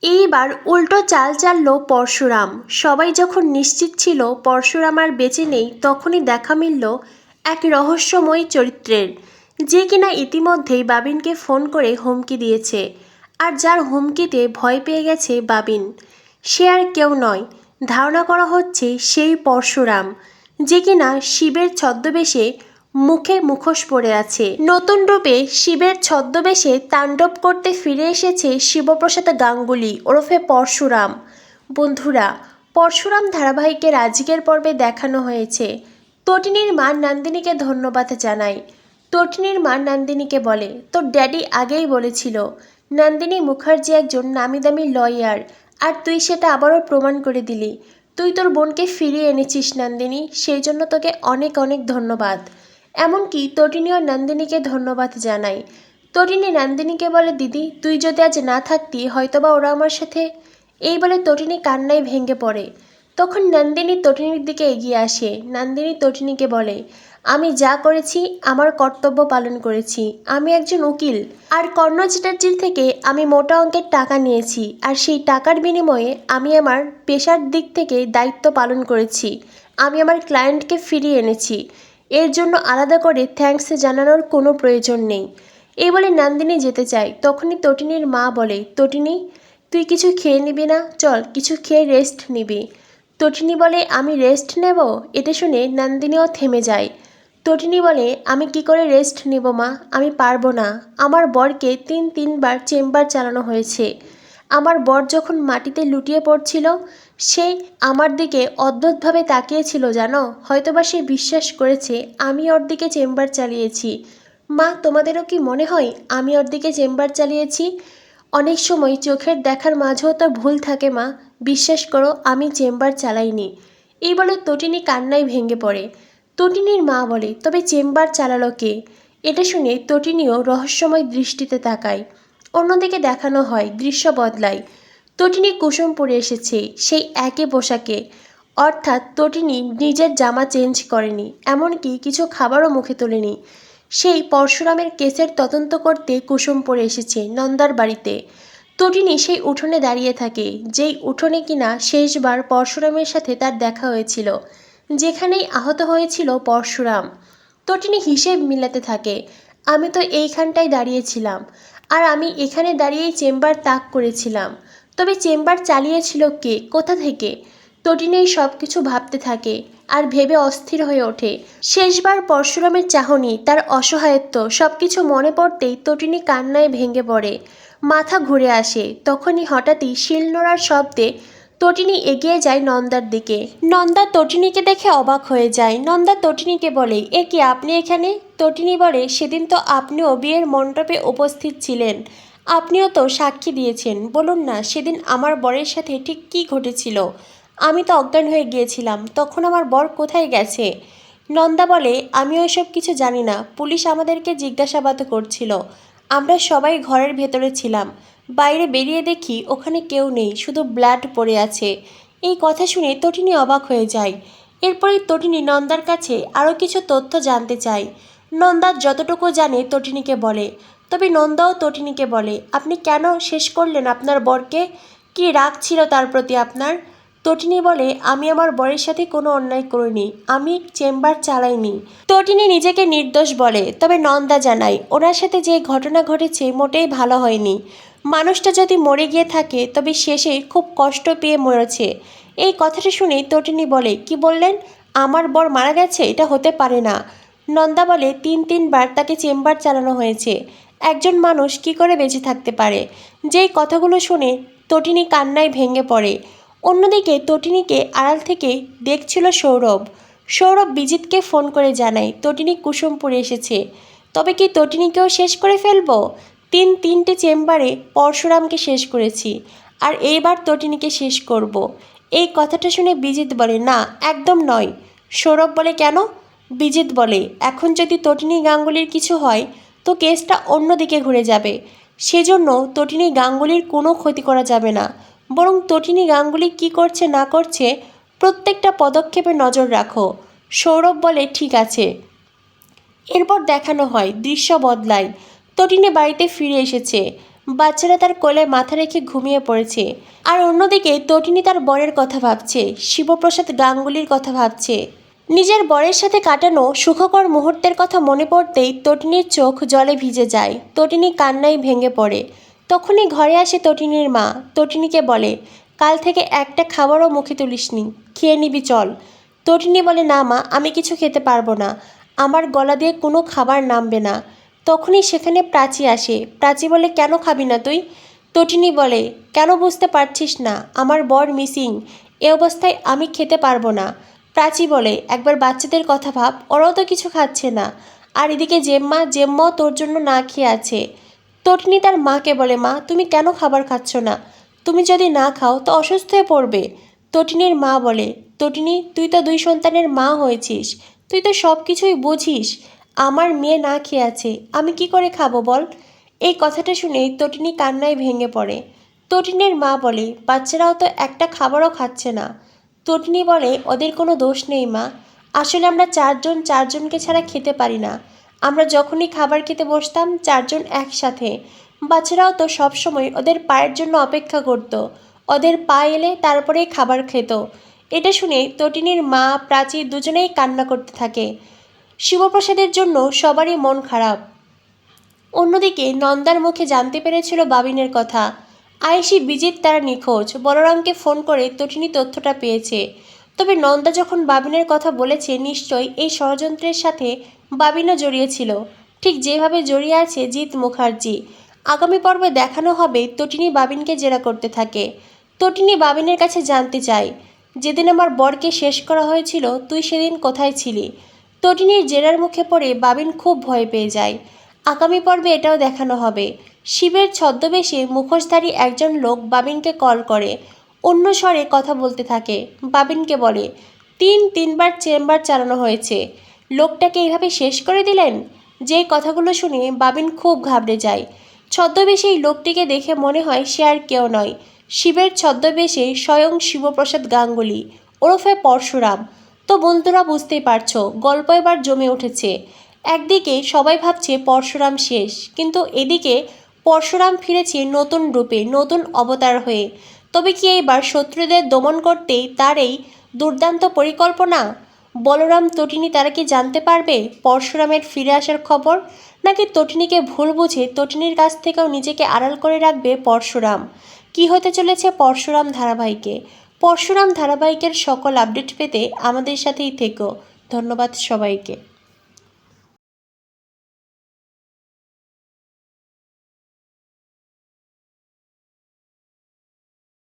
এইবার উল্টো চাল চালল পরশুরাম। সবাই যখন নিশ্চিত ছিল পরশুরাম আর বেঁচে নেই, তখনই দেখা মিলল এক রহস্যময়ী চরিত্রের, যে কিনা ইতিমধ্যেই বাবিনকে ফোন করে হুমকি দিয়েছে। আর যার হুমকিতে ভয় পেয়ে গেছে বাবিন, সে আর কেউ নয়, ধারণা করা হচ্ছে সেই পরশুরাম, যে কিনা শিবের ছদ্মবেশে মুখে মুখোশ পরে আছে। নতুন রূপে শিবের ছদ্মবেশে তাণ্ডব করতে ফিরে এসেছে শিবপ্রসাদ গাঙ্গুলি ওরফে পরশুরাম। বন্ধুরা, পরশুরাম ধারাবাহিকের আজকের পর্বে দেখানো হয়েছে তটিনীর মা নন্দিনীকে ধন্যবাদ জানায়। তটিনীর মা নন্দিনীকে বলে, তোর ড্যাডি আগেই বলেছিল নন্দিনী মুখার্জি একজন নামিদামি লয়ার, আর তুই সেটা আবারও প্রমাণ করে দিলি। তুই তোর বোনকে ফিরিয়ে এনেছিস নন্দিনী, সেই জন্য তোকে অনেক অনেক ধন্যবাদ। এমনকি তটিনীও নন্দিনীকে ধন্যবাদ জানায়। তটিনী নন্দিনীকে বলে, দিদি তুই যদি আজ না থাকতি হয়তোবা ওরা আমার সাথে। এই বলে তটিনী কান্নায় ভেঙে পড়ে। তখন নন্দিনী তটিনীর দিকে এগিয়ে আসে। নন্দিনী তটিনীকে বলে, আমি যা করেছি আমার কর্তব্য পালন করেছি। আমি একজন উকিল, আর কর্ণ চ্যাটার্জির থেকে আমি মোটা অঙ্কের টাকা নিয়েছি, আর সেই টাকার বিনিময়ে আমি আমার পেশার দিক থেকে দায়িত্ব পালন করেছি। আমি আমার ক্লায়েন্টকে ফিরিয়ে এনেছি। এর জন্য আলাদা করে থ্যাঙ্কস জানানোর কোনো প্রয়োজন নেই। এই বলে নন্দিনী যেতে চায়। তখনই তটিনীর মা বলে, তটিনী তুই কিছু খেয়ে নিবি না? চল কিছু খেয়ে রেস্ট নিবি। তটিনী বলে, আমি রেস্ট নেব? এটা শুনে নন্দিনীও থেমে যায়। তটিনী বলে, আমি কি করে রেস্ট নিব মা? আমি পারবো না। আমার বরকে তিনবার চেম্বার চালানো হয়েছে। আমার বর যখন মাটিতে লুটিয়ে পড়ছিল, সে আমার দিকে অদ্ভুতভাবে তাকিয়েছিল জানো। হয়তোবা সে বিশ্বাস করেছে আমি ওর দিকে চেম্বার চালিয়েছি। মা, তোমাদেরও কি মনে হয় আমি ওর দিকে চেম্বার চালিয়েছি? অনেক সময় চোখের দেখার মাঝেও তো ভুল থাকে মা। বিশ্বাস করো আমি চেম্বার চালাইনি। এই বলে তটিনী কান্নায় ভেঙে পড়ে। তটিনীর মা বলে, তবে চেম্বার চালালো কে? এটা শুনে তটিনীও রহস্যময় দৃষ্টিতে তাকায়। অন্যদিকে দেখানো হয় দৃশ্য বদলায়। তটিনী কুসুম পরে এসেছে সেই একই পোশাকে, অর্থাৎ তটিনী নিজের জামা চেঞ্জ করেনি, এমনকি কিছু খাবারও মুখে তোলেনি। সেই পরশুরামের কেসের তদন্ত করতে কুসুম পরে এসেছে নন্দার বাড়িতে। তটিনী সেই উঠোনে দাঁড়িয়ে থাকে, যেই উঠোনে কিনা শেষবার পরশুরামের সাথে তার দেখা হয়েছিল, যেখানেই আহত হয়েছিল পরশুরাম। তটিনী হিসেব মিলাতে থাকে, আমি তো এইখানটায় দাঁড়িয়েছিলাম, আর আমি এখানে দাঁড়িয়েই চেম্বার তাক করেছিলাম। তবে চেম্বার চালিয়েছিল কে, কোথা থেকে? তটিনী সব কিছু ভাবতে থাকে আর ভেবে অস্থির হয়ে ওঠে। শেষবার পরশুরামের চাহনি, তার অসহায়ত্ব সব কিছু মনে পড়তেই তটিনী কান্নায় ভেঙে পড়ে। মাথা ঘুরে আসে। তখনই হঠাৎই শিলনোড়ার শব্দে তটিনী এগিয়ে যায় নন্দার দিকে। নন্দা তটিনীকে দেখে অবাক হয়ে যায়। নন্দা তটিনীকে বলে, এ কি আপনি এখানে? তটিনী বলে, সেদিন তো আপনিও বিয়ের মণ্ডপে উপস্থিত ছিলেন, আপনিও তো সাক্ষী দিয়েছেন। বলুন না সেদিন আমার বরের সাথে ঠিক কী ঘটেছিল? আমি তো অজ্ঞান হয়ে গিয়েছিলাম, তখন আমার বর কোথায় গেছে? নন্দা বলে, আমিও এসব কিছু জানি না। পুলিশ আমাদেরকে জিজ্ঞাসাবাদ করছিল, আমরা সবাই ঘরের ভেতরে ছিলাম। বাইরে বেরিয়ে দেখি ওখানে কেউ নেই, শুধু ব্লাড পড়ে আছে। এই কথা শুনে তটিনী অবাক হয়ে যায়। এরপরেই তটিনী নন্দার কাছে আরও কিছু তথ্য জানতে চায়। নন্দা যতটুকু জানে তটিনীকে বলে। তবে নন্দাও তটিনীকে বলে, আপনি কেন শেষ করলেন আপনার বরকে? কী রাগ ছিল তার প্রতি আপনার? তটিনী বলে, আমি আমার বরের সাথে কোনো অন্যায় করিনি, আমি চেম্বার চালাইনি। তটিনী নিজেকে নির্দোষ বলে। তবে নন্দা জানায়, ওনার সাথে যে ঘটনা ঘটেছে মোটেই ভালো হয়নি। মানুষটা যদি মরে গিয়ে থাকে তবে শেষে খুব কষ্ট পেয়ে মরেছে। এই কথাটা শুনে তটিনী বলে, কি বললেন? আমার বর মারা গেছে? এটা হতে পারে না। নন্দা বলে, তিনবার তাকে চেম্বার চালানো হয়েছে, একজন মানুষ কি করে বেঁচে থাকতে পারে? যেই কথাগুলো শুনে তটিনী কান্নায় ভেঙে পড়ে। অন্যদিকে তটিনীকে আড়াল থেকে দেখছিল সৌরভ। সৌরভ বিজিতকে ফোন করে জানায় তটিনী কুসুমপুরে এসেছে। তবে কি তটিনীকেও শেষ করে ফেলবো? তিনটে চেম্বারে পরশুরামকে শেষ করেছি, আর এইবার তটিনীকে শেষ করব। এই কথাটা শুনে বিজিত বলে, না একদম নয়। সৌরভ বলে, কেন? বিজিত বলে, এখন যদি তটিনী গাঙ্গুলির কিছু হয় তো কেসটা অন্যদিকে ঘুরে যাবে। সেজন্য তটিনী গাঙ্গুলির কোনো ক্ষতি করা যাবে না, বরং তটিনী গাঙ্গুলি কি করছে না করছে প্রত্যেকটা পদক্ষেপে নজর রাখো। সৌরভ বলে, ঠিক আছে। এরপর দেখানো হয় দৃশ্য বদলায়। তটিনী বাড়িতে ফিরে এসেছে। বাচ্চারা তার কোলে মাথা রেখে ঘুমিয়ে পড়েছে। আর অন্যদিকে তটিনী তার বরের কথা ভাবছে, শিবপ্রসাদ গাঙ্গুলির কথা ভাবছে। নিজের বরের সাথে কাটানো সুখকর মুহূর্তের কথা মনে পড়তেই তটিনীর চোখ জলে ভিজে যায়। তটিনী কান্নায় ভেঙে পড়ে। তখনই ঘরে আসে তটিনীর মা। তটিনীকে বলে, কাল থেকে একটা খাবারও মুখে তুলিসনি, খেয়ে নিবি চল। তটিনী বলে, না মা, আমি কিছু খেতে পারবো না, আমার গলা দিয়ে কোনো খাবার নামবে না। তখনই সেখানে প্রাচী আসে। প্রাচী বলে, কেন খাবি না তুই? তটিনী বলে, কেন বুঝতে পারছিস না, আমার বর মিসিং, এ অবস্থায় আমি খেতে পারবো না। প্রাচী বলে, একবার বাচ্চাদের কথা ভাব, ওরাও তো কিছু খাচ্ছে না, আর এদিকে জেম্মাও তোর জন্য না খেয়ে আছে। তটিনী তার মাকে বলে, মা তুমি কেন খাবার খাচ্ছ না? তুমি যদি না খাও তো অসুস্থ হয়ে পড়বে। তটিনীর মা বলে, তটিনী তুই তো 2 সন্তানের মা হয়েছিস, তুই তো সব কিছুই বুঝিস, আমার মেয়ে না খেয়ে আছে, আমি কি করে খাবো বল? এই কথাটা শুনে তটিনী কান্নায় ভেঙে পড়ে। তটিনীর মা বলে, বাচ্চারাও তো একটা খাবারও খাচ্ছে না। তটিনী বলে, ওদের কোনো দোষ নেই মা, আসলে আমরা 4 জন 4 জনকে ছাড়া খেতে পারি না। আমরা যখনই খাবার খেতে বসতাম 4 জন একসাথে। বাচ্চারাও তো সবসময় ওদের পায়ের জন্য অপেক্ষা করত, ওদের পা এলে তারপরেই খাবার খেত। এটা শুনে তটিনীর মা প্রাচী দুজনেই কান্না করতে থাকে। শিবপ্রসাদের জন্য সবারই মন খারাপ। অন্যদিকে নন্দার মুখে জানতে পেরেছিল বাবিনের কথা। আয়েশি বিজিত তারা নিখোঁজ। বলরামকে ফোন করে তটিনী তথ্যটা পেয়েছে। তবে নন্দা যখন বাবিনের কথা বলেছে, নিশ্চয়ই এই ষড়যন্ত্রের সাথে বাবিনও জড়িয়েছিল, ঠিক যেভাবে জড়িয়ে আছে জিৎ মুখার্জি। আগামী পর্বে দেখানো হবে তটিনী বাবিনকে জেরা করতে থাকে। তটিনী বাবিনের কাছে জানতে চায়, যেদিন আমার বরকে শেষ করা হয়েছিল তুই সেদিন কোথায় ছিলি? তটিনীর জেরার মুখে পড়ে বাবিন খুব ভয় পেয়ে যায়। আগামী পর্বে এটাও দেখানো হবে, শিবের ছদ্মবেশে মুখোশধারী একজন লোক বাবিনকে কল করে অন্য স্বরে কথা বলতে থাকে। বাবিনকে বলে, 3বার চেম্বার চালানো হয়েছে, লোকটাকে এইভাবে শেষ করে দিলেন। যেই কথাগুলো শুনে বাবিন খুব ঘাবড়ে যায়। ছদ্মবেশে এই লোকটিকে দেখে মনে হয় সে আর কেউ নয়, শিবের ছদ্মবেশে স্বয়ং শিবপ্রসাদ গাঙ্গুলি ওরফে পরশুরাম। তো বন্ধুরা বুঝতেই পারছো, গল্প এবার জমে উঠেছে। একদিকে সবাই ভাবছে পরশুরাম শেষ, কিন্তু এদিকে পরশুরাম ফিরেছে নতুন রূপে, নতুন অবতার হয়ে। তবে কি এইবার শত্রুদের দমন করতেই তার এই দুর্দান্ত পরিকল্পনা? বলরাম তটিনী তারা কি জানতে পারবে পরশুরামের ফিরে আসার খবর, নাকি তটিনীকে ভুল বুঝে তটিনীর কাছ থেকেও নিজেকে আড়াল করে রাখবে পরশুরাম? কি হতে চলেছে পরশুরাম ধারাবাহিকে? পরশুরাম ধারাবাহিকের সকল আপডেট পেতে আমাদের সাথেই থেকো। ধন্যবাদ সবাইকে।